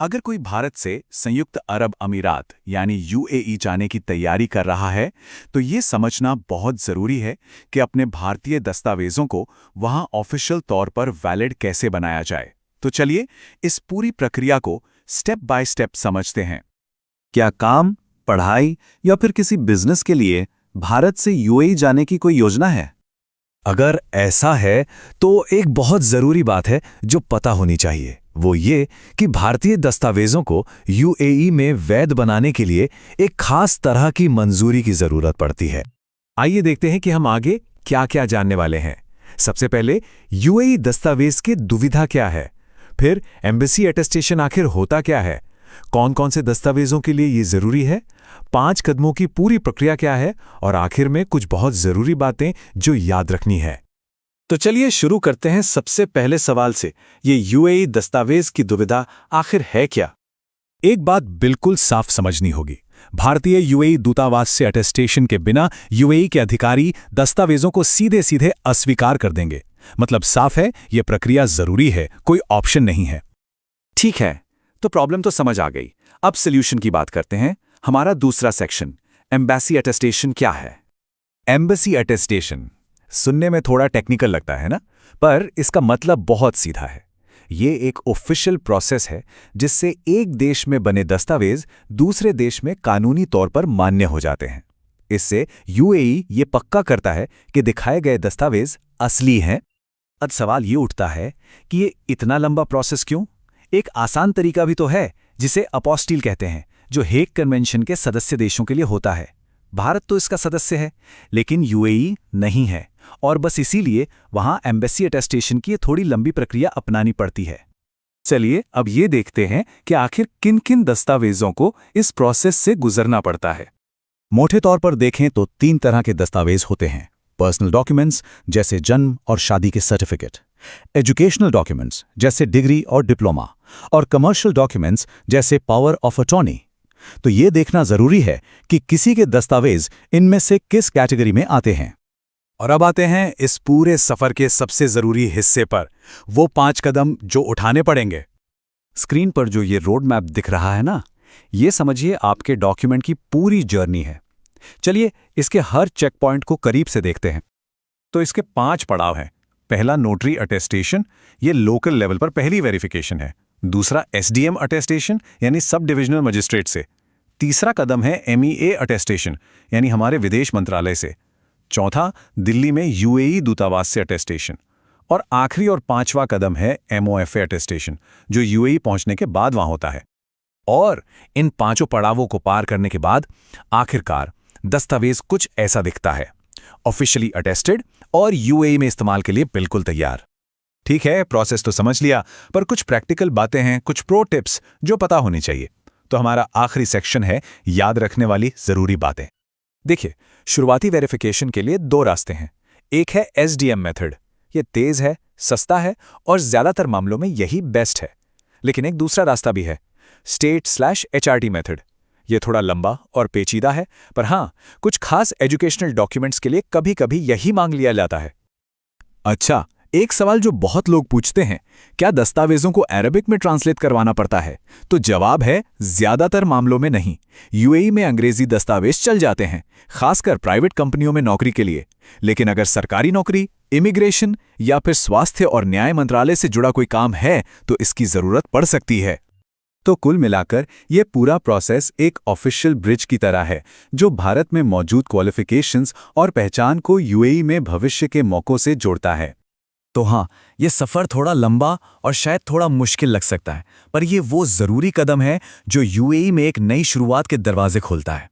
अगर कोई भारत से संयुक्त अरब अमीरात यानी यूएई जाने की तैयारी कर रहा है, तो ये समझना बहुत ज़रूरी है कि अपने भारतीय दस्तावेज़ों को वहाँ ऑफिशियल तौर पर वैलिड कैसे बनाया जाए। तो चलिए इस पूरी प्रक्रिया को स्टेप बाय स्टेप समझते हैं। क्या काम, पढ़ाई या फिर किसी बिजनेस के लिए भारत से यूएई जाने की कोई योजना है? अगर ऐसा है तो एक बहुत ज़रूरी बात है जो पता होनी चाहिए, वो ये कि भारतीय दस्तावेज़ों को यूएई में वैध बनाने के लिए एक खास तरह की मंजूरी की ज़रूरत पड़ती है। आइए देखते हैं कि हम आगे क्या-क्या जानने वाले हैं। सबसे पहले यूएई दस्तावेज़ की दुविधा क्या है, फिर एम्बेसी अटेस्टेशन आखिर होता क्या है, कौन-कौन से दस्तावेज़ों के लिए ये ज़रूरी है, 5 कदमों की पूरी प्रक्रिया क्या है और आखिर में कुछ बहुत ज़रूरी बातें जो याद रखनी है। तो चलिए शुरू करते हैं सबसे पहले सवाल से। ये यूएई दस्तावेज की दुविधा आखिर है क्या? एक बात बिल्कुल साफ समझनी होगी, भारतीय यूएई दूतावास से अटेस्टेशन के बिना यूएई के अधिकारी दस्तावेजों को सीधे-सीधे अस्वीकार कर देंगे। मतलब साफ है, ये प्रक्रिया जरूरी है, कोई ऑप्शन नहीं है। ठीक है, तो प्रॉब्लम तो समझ आ गई। अब सॉल्यूशन की बात करते हैं। हमारा दूसरा सेक्शन, एम्बेसी अटेस्टेशन क्या है? एम्बेसी अटेस्टेशन सुनने में थोड़ा टेक्निकल लगता है ना, पर इसका मतलब बहुत सीधा है। ये एक ऑफिशियल प्रोसेस है जिससे एक देश में बने दस्तावेज दूसरे देश में कानूनी तौर पर मान्य हो जाते हैं। इससे यूएई ये पक्का करता है कि दिखाए गए दस्तावेज असली हैं। अब सवाल ये उठता है कि ये इतना लंबा प्रोसेस क्यों? एक आसान तरीका भी तो है जिसे अपोस्टिल कहते हैं, जो हेग कन्वेंशन के सदस्य देशों के लिए होता है। भारत तो इसका सदस्य है, लेकिन यूएई नहीं है, और बस इसीलिए वहां एम्बेसी अटेस्टेशन की थोड़ी लंबी प्रक्रिया अपनानी पड़ती है। चलिए अब ये देखते हैं कि आखिर किन किन दस्तावेजों को इस प्रोसेस से गुजरना पड़ता है। मोटे तौर पर देखें तो 3 तरह के दस्तावेज होते हैं। पर्सनल डॉक्यूमेंट्स जैसे जन्म और शादी के सर्टिफिकेट, एजुकेशनल डॉक्यूमेंट्स जैसे डिग्री और डिप्लोमा, और कमर्शियल डॉक्यूमेंट्स जैसे पावर ऑफ अटॉर्नी। तो ये देखना जरूरी है कि किसी के दस्तावेज इनमें से किस कैटेगरी में आते हैं। और अब आते हैं इस पूरे सफर के सबसे जरूरी हिस्से पर, वो 5 कदम जो उठाने पड़ेंगे। स्क्रीन पर जो ये रोड मैप दिख रहा है ना, ये समझिए आपके डॉक्यूमेंट की पूरी जर्नी है। चलिए इसके हर चेक पॉइंट को करीब से देखते हैं। तो इसके 5 पड़ाव हैं। पहला नोटरी अटेस्टेशन, ये लोकल लेवल पर पहली वेरिफिकेशन है। दूसरा एसडीएम अटेस्टेशन यानी सब डिविजनल मजिस्ट्रेट से। तीसरा कदम है एमईए अटेस्टेशन यानी हमारे विदेश मंत्रालय से। चौथा दिल्ली में यूएई दूतावास से अटेस्टेशन। और आखिरी और 5वां कदम है एमओएफए अटेस्टेशन, जो यूएई पहुंचने के बाद वहां होता है। और इन 5 पड़ावों को पार करने के बाद आखिरकार दस्तावेज कुछ ऐसा दिखता है, ऑफिशियली अटेस्टेड और यूएई में इस्तेमाल के लिए बिल्कुल तैयार। ठीक है, प्रोसेस तो समझ लिया, पर कुछ प्रैक्टिकल बातें हैं, कुछ प्रो टिप्स जो पता होनी चाहिए। तो हमारा आखिरी सेक्शन है याद रखने वाली जरूरी बातें। देखिए, शुरुआती वेरिफिकेशन के लिए 2 रास्ते हैं। एक है एसडीएम मेथड, ये तेज है, सस्ता है और ज्यादातर मामलों में यही बेस्ट है। लेकिन एक दूसरा रास्ता भी है, स्टेट/एचआरटी मेथड। ये थोड़ा लंबा और पेचीदा है, पर हाँ, कुछ खास एजुकेशनल डॉक्यूमेंट्स के लिए कभी-कभी यही मांग लिया जाता है। अच्छा, एक सवाल जो बहुत लोग पूछते हैं, क्या दस्तावेजों को अरबिक में ट्रांसलेट करवाना पड़ता है? तो जवाब है, ज्यादातर मामलों में नहीं। यूएई में अंग्रेजी दस्तावेज चल जाते हैं, खासकर प्राइवेट कंपनियों में नौकरी के लिए। लेकिन अगर सरकारी नौकरी, इमिग्रेशन या फिर स्वास्थ्य और न्याय मंत्रालय से जुड़ा कोई काम है, तो इसकी जरूरत पड़ सकती है। तो कुल मिलाकर ये पूरा प्रोसेस एक ऑफिशियल ब्रिज की तरह है, जो भारत में मौजूद क्वालिफिकेशंस और पहचान को यूएई में भविष्य के मौकों से जोड़ता है। तो हाँ, ये सफ़र थोड़ा लंबा और शायद थोड़ा मुश्किल लग सकता है, पर ये वो ज़रूरी कदम है जो यूएई में एक नई शुरुआत के दरवाजे खोलता है।